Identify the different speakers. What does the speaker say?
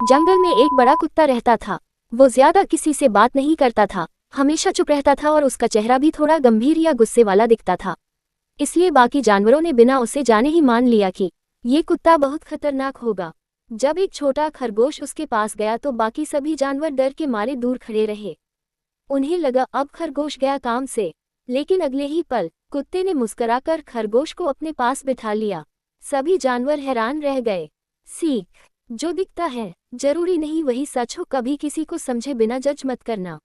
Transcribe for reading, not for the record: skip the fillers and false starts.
Speaker 1: जंगल में एक बड़ा कुत्ता रहता था। वो ज्यादा किसी से बात नहीं करता था, हमेशा चुप रहता था और उसका चेहरा भी थोड़ा गंभीर या गुस्से वाला दिखता था। इसलिए बाकी जानवरों ने बिना उसे जाने ही मान लिया कि ये कुत्ता बहुत खतरनाक होगा। जब एक छोटा खरगोश उसके पास गया तो बाकी सभी जानवर डर के मारे दूर खड़े रहे। उन्हें लगा अब खरगोश गया काम से, लेकिन अगले ही पल कुत्ते ने मुस्कुराकर खरगोश को अपने पास बिठा लिया। सभी जानवर हैरान रह गए। सीख, जो दिखता है जरूरी नहीं वही सच हो। कभी किसी को समझे बिना जज मत करना।